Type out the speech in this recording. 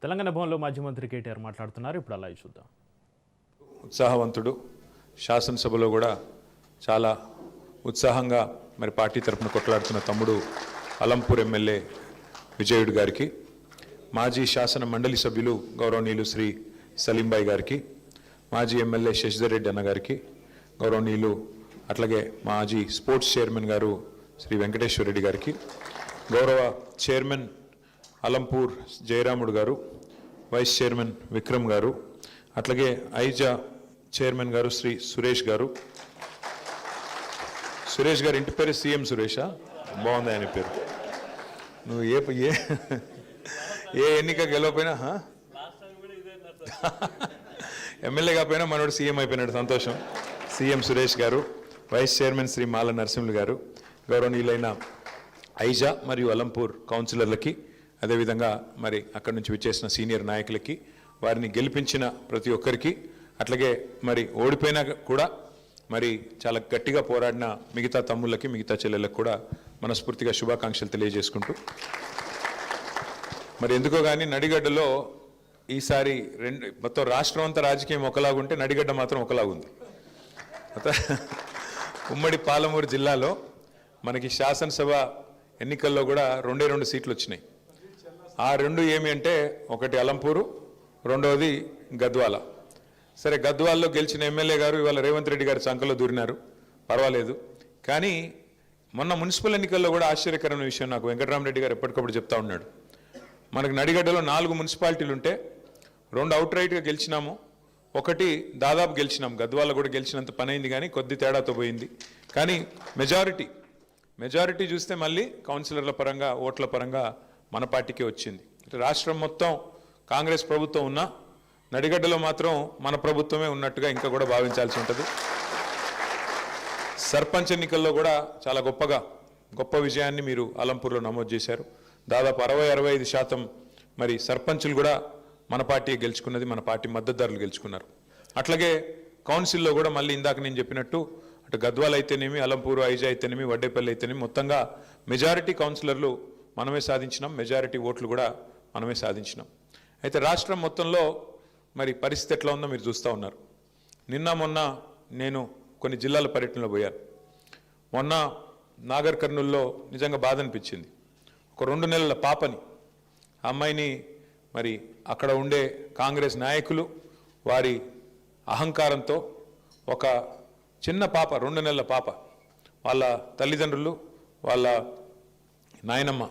తెలంగాణ భవన్లో మాజీ మంత్రి కేటీఆర్ మాట్లాడుతున్నారు. ఇప్పుడు అలా చూద్దాం. ఉత్సాహవంతుడు, శాసనసభలో కూడా చాలా ఉత్సాహంగా మరి పార్టీ తరఫున కొట్లాడుతున్న తమ్ముడు అలంపూర్ ఎమ్మెల్యే విజయుడు గారికి, మాజీ శాసన మండలి సభ్యులు గౌరవనీయులు శ్రీ సలీంబాయి గారికి, మాజీ ఎమ్మెల్యే శశిధర్ రెడ్డి అన్న గారికి, గౌరవనీయులు అట్లాగే మాజీ స్పోర్ట్స్ చైర్మన్ గారు శ్రీ వెంకటేశ్వర రెడ్డి గారికి, గౌరవ చైర్మన్ అలంపూర్ జయరాముడు గారు, వైస్ చైర్మన్ విక్రమ్ గారు, అట్లాగే ఐజా చైర్మన్ గారు శ్రీ సురేష్ గారు. సురేష్ గారు ఇంటి పేరు సీఎం సురేషా? బాగుంది ఆయన పేరు. నువ్వు ఏ ఎన్నిక గెలవపోయినా ఎమ్మెల్యే కాకపోయినా మనోడు సీఎం అయిపోయినాడు, సంతోషం. సీఎం సురేష్ గారు, వైస్ చైర్మన్ శ్రీ మాల నరసింహులు గారు, గౌరవనీయులైన ఐజా మరియు అలంపూర్ కౌన్సిలర్లకి, అదేవిధంగా మరి అక్కడి నుంచి విచ్చేసిన సీనియర్ నాయకులకి, వారిని గెలిపించిన ప్రతి ఒక్కరికి, అట్లాగే మరి ఓడిపోయినా కూడా మరి చాలా గట్టిగా పోరాడిన మిగతా తమ్ముళ్ళకి, మిగతా చెల్లెళ్ళకి కూడా మనస్ఫూర్తిగా శుభాకాంక్షలు తెలియజేసుకుంటూ, మరి ఎందుకో కానీ నడిగడ్డలో ఈసారి మొత్తం రాష్ట్రం అంతా రాజకీయం ఒకలాగుంటే నడిగడ్డ మాత్రం ఒకలాగుంది. ఉమ్మడి పాలమూరు జిల్లాలో మనకి శాసనసభ ఎన్నికల్లో కూడా 2 సీట్లు వచ్చినాయి. ఆ 2 ఏమి అంటే, ఒకటి అలంపూరు, రెండవది గద్వాల. సరే, గద్వాల్లో గెలిచిన ఎమ్మెల్యే గారు ఇవాళ రేవంత్ రెడ్డి గారి సంఖలో దూరినారు, పర్వాలేదు. కానీ మొన్న మున్సిపల్ ఎన్నికల్లో కూడా ఆశ్చర్యకరమైన విషయం నాకు వెంకటరామరెడ్డి గారు ఎప్పటికప్పుడు చెప్తా ఉన్నాడు. మనకు నడిగడ్డలో 4 మున్సిపాలిటీలు ఉంటే 2 అవుట్ రైట్గా గెలిచినాము, 1 దాదాపు గెలిచినాం. గద్వాల కూడా గెలిచినంత పని అయింది, కానీ కొద్ది తేడాతో పోయింది. కానీ మెజారిటీ చూస్తే మళ్ళీ కౌన్సిలర్ల పరంగా, ఓట్ల పరంగా మన పార్టీకే వచ్చింది. రాష్ట్రం మొత్తం కాంగ్రెస్ ప్రభుత్వం ఉన్నా నడిగడ్డలో మాత్రం మన ప్రభుత్వమే ఉన్నట్టుగా ఇంకా కూడా భావించాల్సి ఉంటుంది. సర్పంచ్ ఎన్నికల్లో కూడా చాలా గొప్ప విజయాన్ని మీరు అలంపూర్లో నమోదు చేశారు. దాదాపు 60-65% మరి సర్పంచులు కూడా మన పార్టీ గెలుచుకున్నది, మన పార్టీ మద్దతుదారులు గెలుచుకున్నారు. అట్లాగే కౌన్సిల్లో కూడా మళ్ళీ ఇందాక నేను చెప్పినట్టు అటు గద్వాల్ అయితేనేమి, అలంపూరు, ఐజా అయితేనేమి, వడ్డేపల్లి అయితేనేమి, మొత్తంగా మెజారిటీ కౌన్సిలర్లు మనమే సాధించినాం, మెజారిటీ ఓట్లు కూడా మనమే సాధించినాం. అయితే రాష్ట్రం మొత్తంలో మరి పరిస్థితి ఎట్లా ఉందో మీరు చూస్తూ ఉన్నారు. మొన్న నేను కొన్ని జిల్లాల పర్యటనలో పోయాను. మొన్న నాగర్ కర్నూల్లో నిజంగా బాధ అనిపించింది. ఒక 2 నెలల పాపని, అమ్మాయిని మరి అక్కడ ఉండే కాంగ్రెస్ నాయకులు వారి అహంకారంతో, ఒక చిన్న పాప, 2 నెలల పాప, వాళ్ళ తల్లిదండ్రులు, వాళ్ళ నాయనమ్మ